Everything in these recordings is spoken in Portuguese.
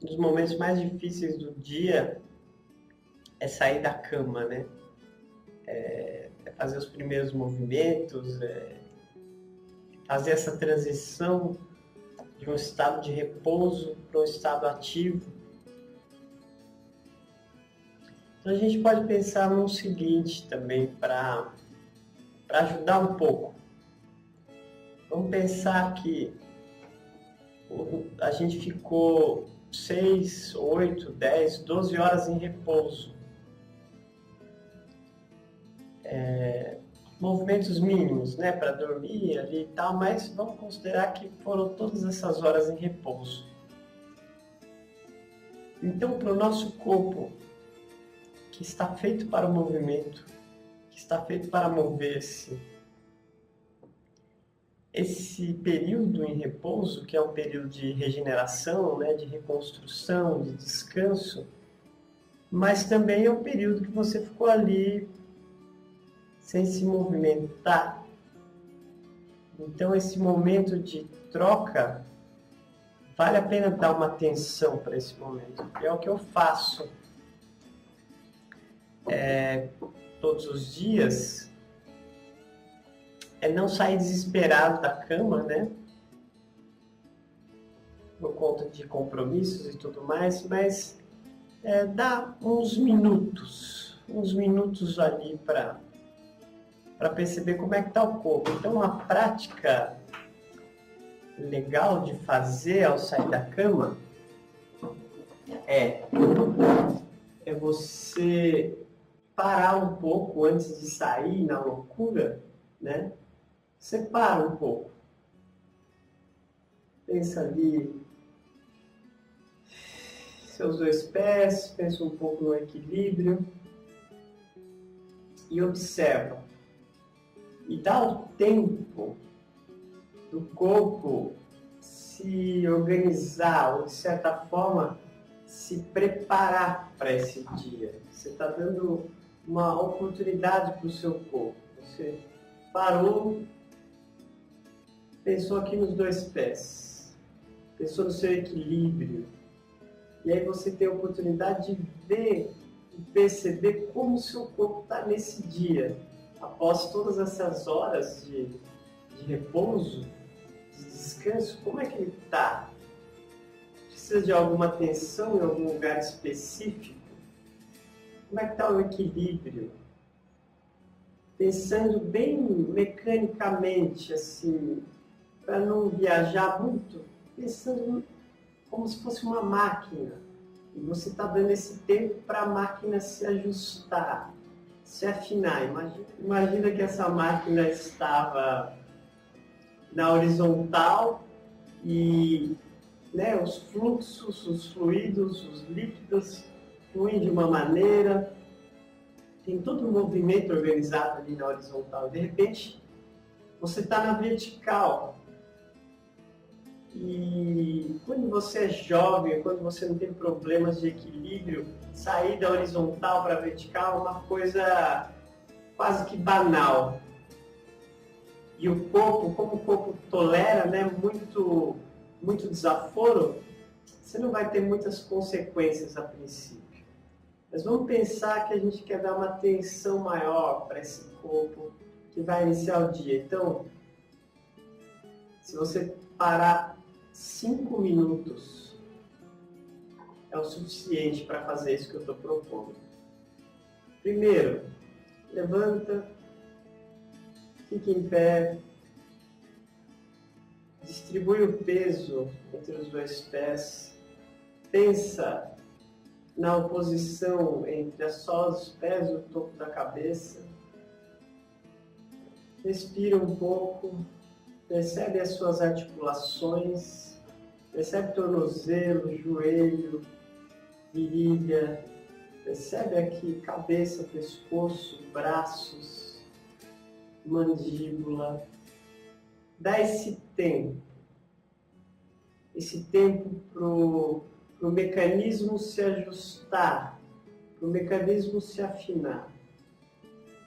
um dos momentos mais difíceis do dia é sair da cama, né? É fazer os primeiros movimentos, fazer essa transição de um estado de repouso para um estado ativo. Então a gente pode pensar no seguinte também para ajudar um pouco. Vamos pensar que a gente ficou 6, 8, 10, 12 horas em repouso. Movimentos mínimos, né, para dormir ali e tal, mas vamos considerar que foram todas essas horas em repouso. Então, para o nosso corpo, que está feito para o movimento, que está feito para mover-se, esse período em repouso, que é um período de regeneração, né, de reconstrução, de descanso, mas também é um período que você ficou ali sem se movimentar. Então, esse momento de troca, vale a pena dar uma atenção para esse momento. É o que eu faço todos os dias, é não sair desesperado da cama, né? Por conta de compromissos e tudo mais, mas dá uns minutos ali para perceber como é que está o corpo. Então, uma prática legal de fazer ao sair da cama é você parar um pouco antes de sair na loucura, né? Você para um pouco. Pensa ali seus dois pés, pensa um pouco no equilíbrio e observa. E dá o tempo do corpo se organizar, ou de certa forma se preparar para esse dia. Você está dando uma oportunidade para o seu corpo. Você parou, pensou aqui nos dois pés, pensou no seu equilíbrio, e aí você tem a oportunidade de ver e perceber como o seu corpo está nesse dia. Após todas essas horas de repouso, de descanso, como é que ele está? Precisa de alguma atenção em algum lugar específico? Como é que está o equilíbrio? Pensando bem mecanicamente, assim, para não viajar muito, pensando como se fosse uma máquina. E você está dando esse tempo para a máquina se ajustar, se afinar. Imagina que essa máquina estava na horizontal e, né, os fluxos, os fluidos, os líquidos fluem de uma maneira, tem todo um movimento organizado ali na horizontal. De repente, você está na vertical. E quando você é jovem, quando você não tem problemas de equilíbrio, sair da horizontal para a vertical é uma coisa quase que banal. E o corpo, como o corpo tolera, né, muito desaforo, você não vai ter muitas consequências a princípio. Mas vamos pensar que a gente quer dar uma atenção maior para esse corpo que vai iniciar o dia. Então, se você parar 5 minutos, é o suficiente para fazer isso que eu estou propondo. Primeiro, levanta, fique em pé, distribui o peso entre os dois pés, pensa na oposição entre só os pés e o topo da cabeça, respira um pouco, percebe as suas articulações, percebe tornozelo, joelho, virilha, percebe aqui cabeça, pescoço, braços, mandíbula. Dá esse tempo pro mecanismo se ajustar, pro mecanismo se afinar.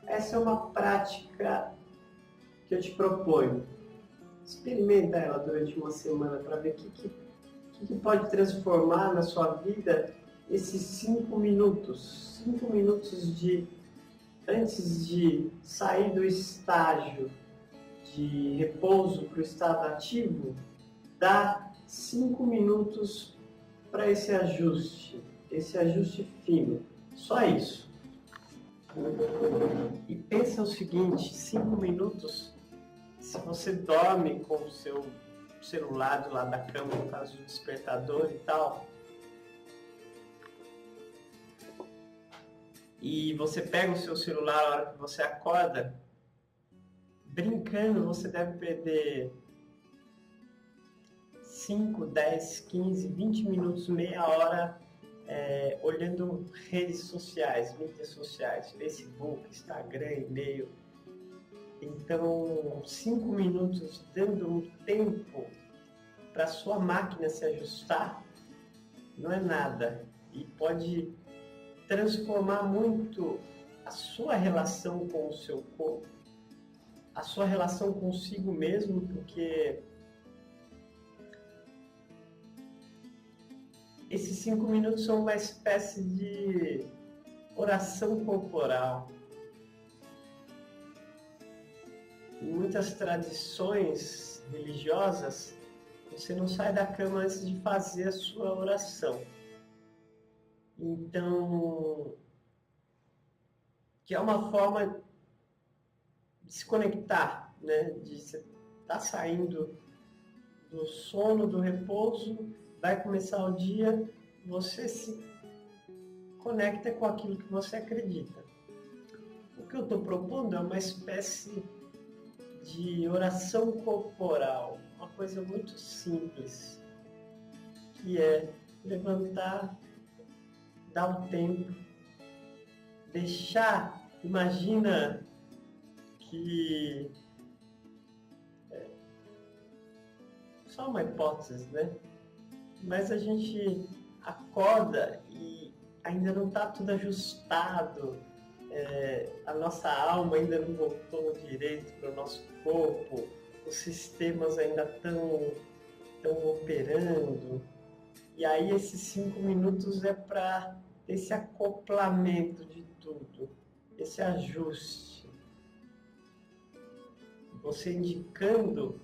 Essa é uma prática que eu te proponho. Experimenta ela durante uma semana para ver o que que pode transformar na sua vida esses 5 minutos? 5 minutos antes de sair do estágio de repouso para o estado ativo, dá 5 minutos para esse ajuste fino. Só isso. E pensa o seguinte, 5 minutos, se você dorme com o seu celular do lado da cama, no caso do despertador e tal, e você pega o seu celular na hora que você acorda, brincando, você deve perder 5, 10, 15, 20 minutos, meia hora olhando redes sociais, mídias sociais, Facebook, Instagram, e-mail. Então, 5 minutos dando um tempo para a sua máquina se ajustar não é nada e pode transformar muito a sua relação com o seu corpo, a sua relação consigo mesmo, porque esses 5 minutos são uma espécie de oração corporal. Em muitas tradições religiosas, você não sai da cama antes de fazer a sua oração. Então, que é uma forma de se conectar, né? De você estar saindo do sono, do repouso, vai começar o dia, você se conecta com aquilo que você acredita. O que eu estou propondo é uma espécie de oração corporal, uma coisa muito simples, que é levantar, dar um tempo, deixar, imagina que só uma hipótese, né? Mas a gente acorda e ainda não está tudo ajustado, a nossa alma ainda não voltou direito para o nosso corpo, os sistemas ainda estão operando. E aí esses 5 minutos é para esse acoplamento de tudo, esse ajuste. Você indicando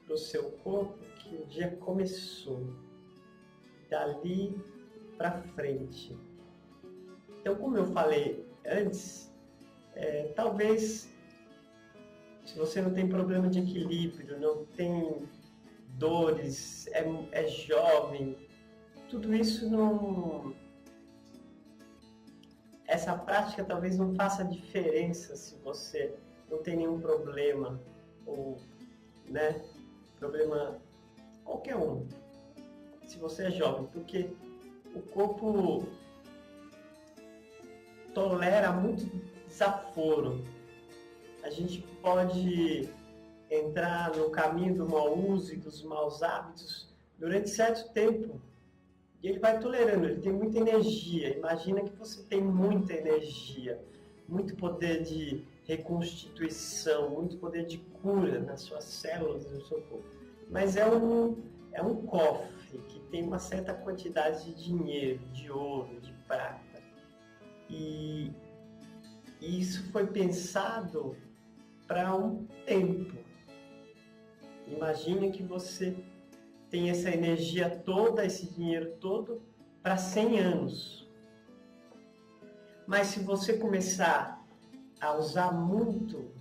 para o seu corpo que o dia começou, dali para frente. Então, como eu falei antes, talvez, se você não tem problema de equilíbrio, não tem dores, é jovem, tudo isso não... Essa prática talvez não faça diferença se você não tem nenhum problema, ou, né, problema qualquer um, se você é jovem, porque o corpo tolera muito desaforo. A gente pode entrar no caminho do mau uso e dos maus hábitos durante certo tempo. E ele vai tolerando, ele tem muita energia. Imagina que você tem muita energia, muito poder de reconstituição, muito poder de cura nas suas células, no seu corpo. Mas é um cofre que tem uma certa quantidade de dinheiro, de ouro, de prata. E isso foi pensado para um tempo. Imagine que você tem essa energia toda, esse dinheiro todo, para 100 anos. Mas se você começar a usar muito,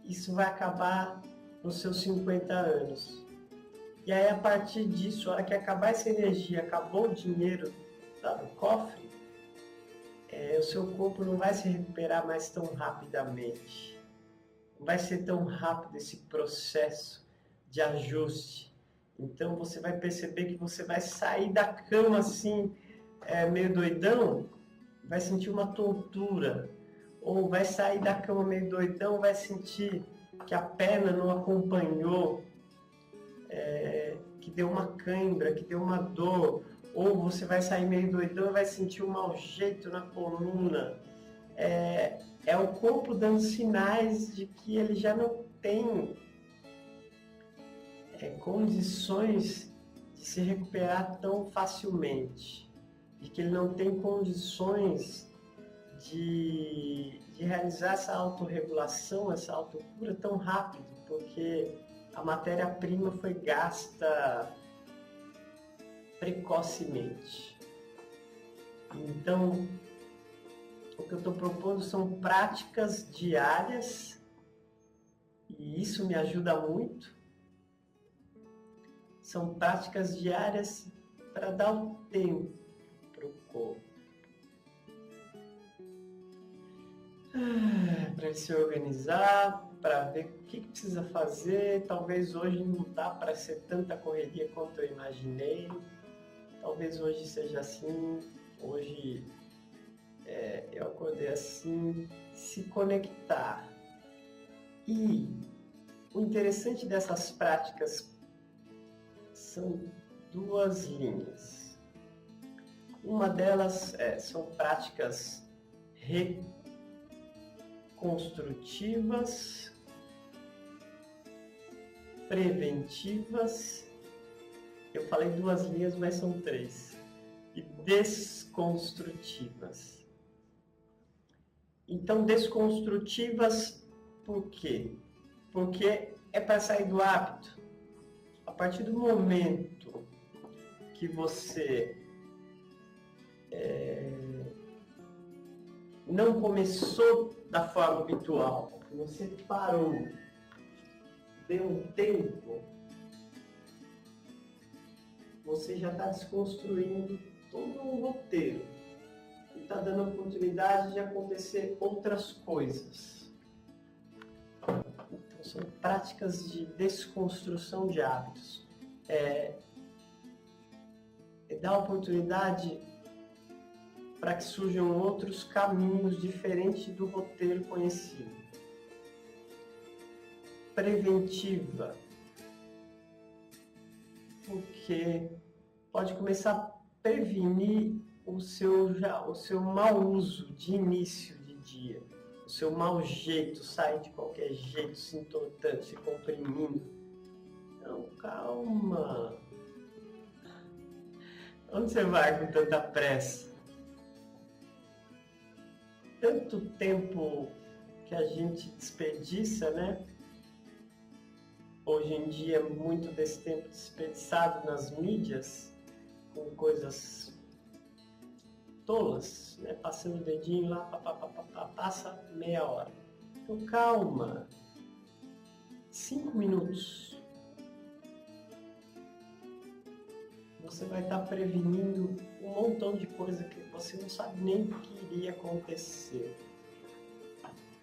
isso vai acabar nos seus 50 anos. E aí, a partir disso, a hora que acabar essa energia, acabou o dinheiro do cofre, o seu corpo não vai se recuperar mais tão rapidamente. Não vai ser tão rápido esse processo de ajuste. Então você vai perceber que você vai sair da cama assim, meio doidão, vai sentir uma tontura. Ou vai sair da cama meio doidão, vai sentir que a perna não acompanhou, que deu uma cãibra, que deu uma dor. Ou você vai sair meio doidão e vai sentir um mau jeito na coluna. É o corpo dando sinais de que ele já não tem condições de de se recuperar tão facilmente, de que ele não tem condições de realizar essa autorregulação, essa autocura tão rápido, porque a matéria-prima foi gasta precocemente. Então, o que eu estou propondo são práticas diárias, e isso me ajuda muito. São práticas diárias para dar um tempo para o corpo, para ele se organizar, para ver o que precisa fazer. Talvez hoje não dá para ser tanta correria quanto eu imaginei. Talvez hoje seja assim. Hoje eu acordei assim. Se conectar. E o interessante dessas práticas são duas linhas. Uma delas são práticas reconstrutivas, preventivas. Eu falei duas linhas, mas são três. E desconstrutivas. Então, desconstrutivas, por quê? Porque é para sair do hábito. A partir do momento que você não começou da forma habitual, que você parou, deu um tempo, você já está desconstruindo todo um roteiro e está dando a oportunidade de acontecer outras coisas. Então, são práticas de desconstrução de hábitos. Dar oportunidade para que surjam outros caminhos diferentes do roteiro conhecido. Preventiva, porque pode começar a prevenir o seu mau uso de início de dia, o seu mau jeito, sair de qualquer jeito, se entortando, se comprimindo. Então, calma. Onde você vai com tanta pressa? Tanto tempo que a gente desperdiça, né? Hoje em dia, muito desse tempo desperdiçado nas mídias, com coisas tolas, né? Passando o dedinho lá, passa meia hora. Então, calma. 5 minutos. Você vai estar prevenindo um montão de coisa que você não sabe nem o que iria acontecer.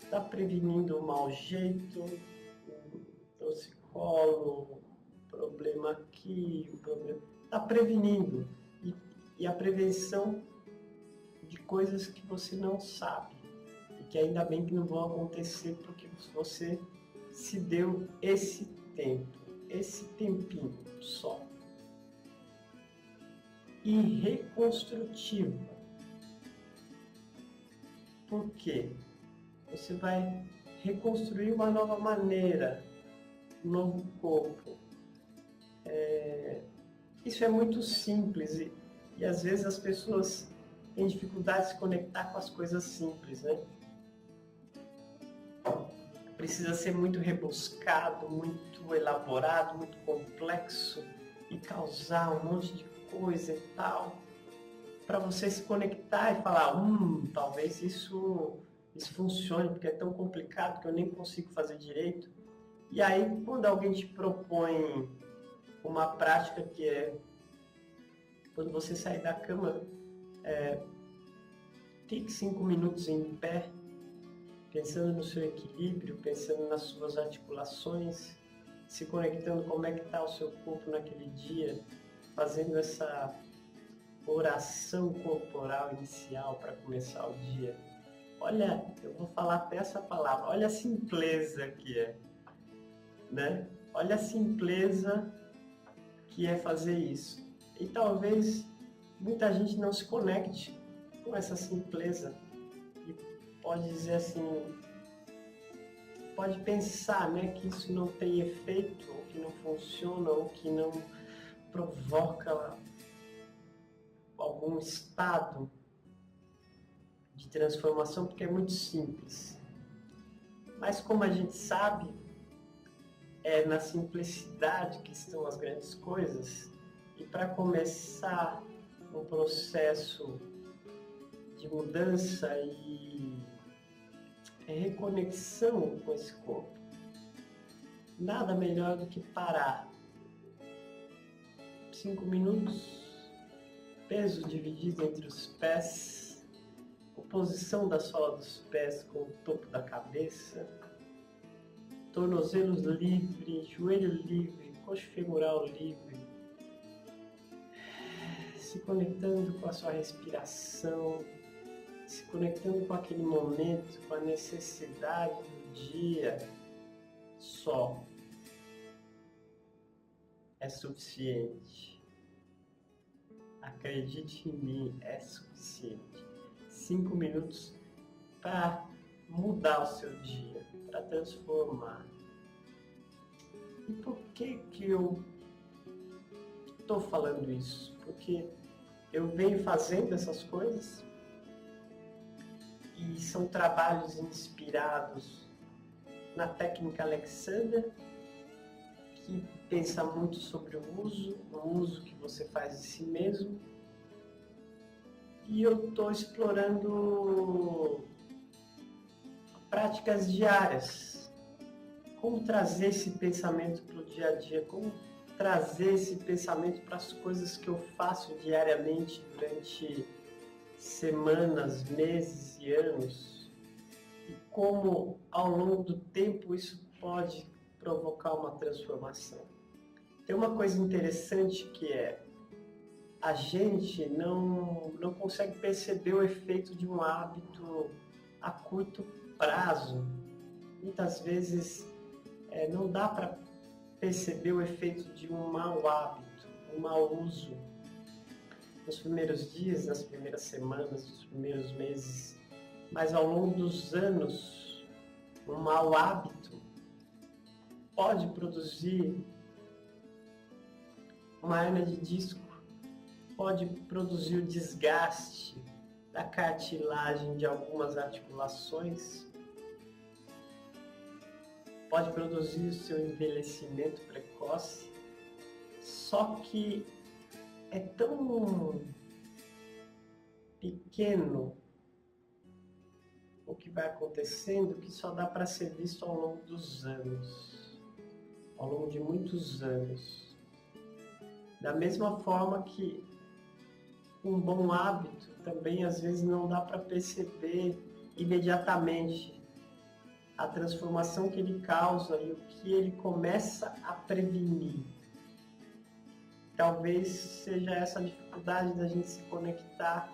Está prevenindo o mau jeito, o torcicolo, problema aqui, o problema... Está prevenindo. E a prevenção de coisas que você não sabe. E que ainda bem que não vão acontecer porque você se deu esse tempo, esse tempinho só. E reconstrutiva. Por quê? Você vai reconstruir uma nova maneira, um novo corpo. Isso é muito simples e às vezes as pessoas têm dificuldade de se conectar com as coisas simples, né? Precisa ser muito rebuscado, muito elaborado, muito complexo e causar um monte de coisa e tal, para você se conectar e falar, talvez isso funcione, porque é tão complicado que eu nem consigo fazer direito. E aí, quando alguém te propõe uma prática que é, quando você sair da cama, fique 5 minutos em pé, pensando no seu equilíbrio, pensando nas suas articulações, se conectando como é que está o seu corpo naquele dia, fazendo essa oração corporal inicial para começar o dia. Olha, eu vou falar até essa palavra, olha a simpleza que é, né? Olha a simpleza que é fazer isso. E talvez muita gente não se conecte com essa simpleza e pode dizer assim, pode pensar, né, que isso não tem efeito, ou que não funciona, ou que não provoca algum estado de transformação, porque é muito simples. Mas como a gente sabe, é na simplicidade que estão as grandes coisas. E para começar um processo de mudança e reconexão com esse corpo, nada melhor do que parar 5 minutos, peso dividido entre os pés, posição da sola dos pés com o topo da cabeça, tornozelos livres, joelho livre, coxa femoral livre, se conectando com a sua respiração, se conectando com aquele momento, com a necessidade do dia. Só é suficiente. Acredite em mim, é suficiente. 5 minutos para mudar o seu dia, para transformar. E por que eu estou falando isso? Porque eu venho fazendo essas coisas e são trabalhos inspirados na técnica Alexander, que pensa muito sobre o uso que você faz de si mesmo. E eu estou explorando práticas diárias. Como trazer esse pensamento para o dia a dia, como trazer esse pensamento para as coisas que eu faço diariamente durante semanas, meses e anos. E como ao longo do tempo isso pode provocar uma transformação. Tem uma coisa interessante que é a gente não consegue perceber o efeito de um hábito a curto prazo. Muitas vezes não dá para perceber o efeito de um mau hábito, um mau uso nos primeiros dias, nas primeiras semanas, nos primeiros meses, mas ao longo dos anos, um mau hábito pode produzir uma hernia de disco, pode produzir o desgaste da cartilagem de algumas articulações, pode produzir o seu envelhecimento precoce, só que é tão pequeno o que vai acontecendo que só dá para ser visto ao longo dos anos, ao longo de muitos anos. Da mesma forma que um bom hábito também às vezes não dá para perceber imediatamente a transformação que ele causa e o que ele começa a prevenir. Talvez seja essa a dificuldade da gente se conectar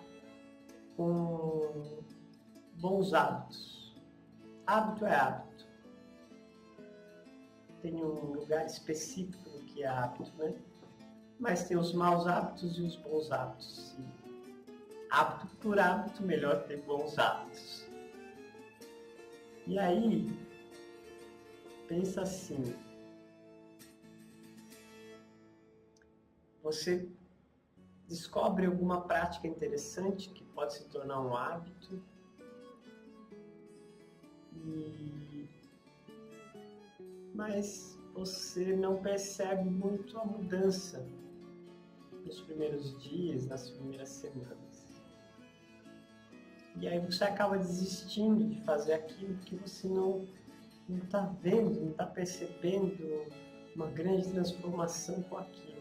com bons hábitos. Hábito é hábito. Tem um lugar específico do que é hábito, né? Mas tem os maus hábitos e os bons hábitos. E hábito por hábito, melhor ter bons hábitos. E aí, pensa assim, você descobre alguma prática interessante que pode se tornar um hábito mas você não percebe muito a mudança nos primeiros dias, nas primeiras semanas. E aí você acaba desistindo de fazer aquilo que você não está vendo, não está percebendo uma grande transformação com aquilo.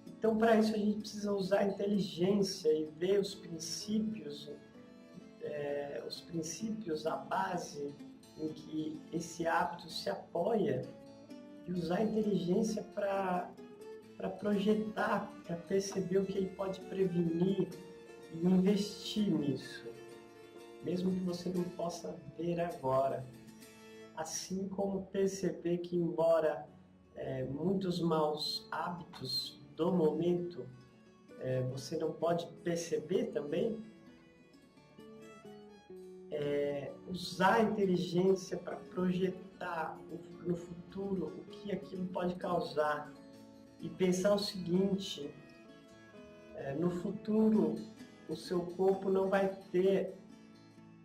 Então, para isso, a gente precisa usar a inteligência e ver os princípios, a base em que esse hábito se apoia, e usar a inteligência para projetar, para perceber o que ele pode prevenir e investir nisso, mesmo que você não possa ver agora. Assim como perceber que, embora muitos maus hábitos do momento você não pode perceber também, usar a inteligência para projetar no futuro o que aquilo pode causar e pensar o seguinte: no futuro o seu corpo não vai ter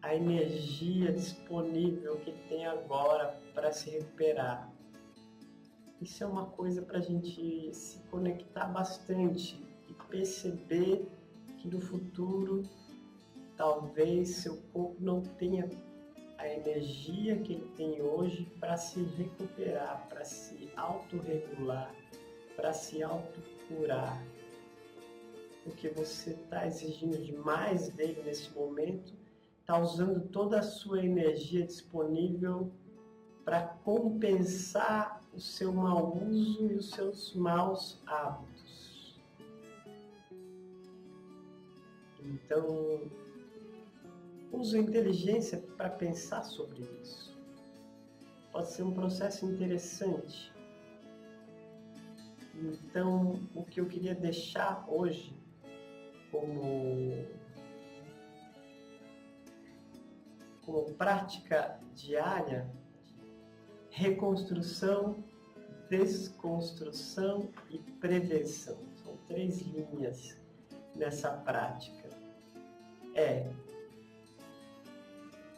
a energia disponível que tem agora para se recuperar. Isso é uma coisa para a gente se conectar bastante e perceber que no futuro talvez seu corpo não tenha a energia que ele tem hoje para se recuperar, para se autorregular, para se autocurar. Porque você está exigindo demais dele nesse momento, está usando toda a sua energia disponível para compensar o seu mau uso e os seus maus hábitos. Então, use a inteligência para pensar sobre isso. Pode ser um processo interessante. Então, o que eu queria deixar hoje como prática diária: reconstrução, desconstrução e prevenção. São 3 linhas nessa prática.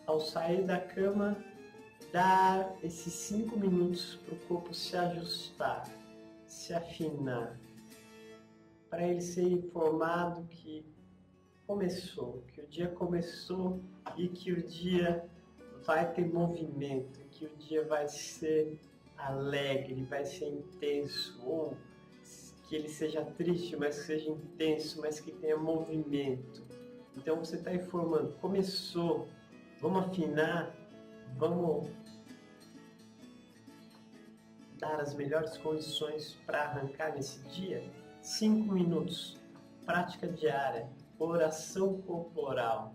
Ao sair da cama, dar esses 5 minutos para o corpo se ajustar, se afinar, para ele ser informado que começou, que o dia começou e que o dia vai ter movimento, que o dia vai ser alegre, vai ser intenso, ou que ele seja triste, mas que seja intenso, mas que tenha movimento. Então você está informando: começou, vamos afinar, vamos dar as melhores condições para arrancar nesse dia. 5 minutos, prática diária, oração corporal.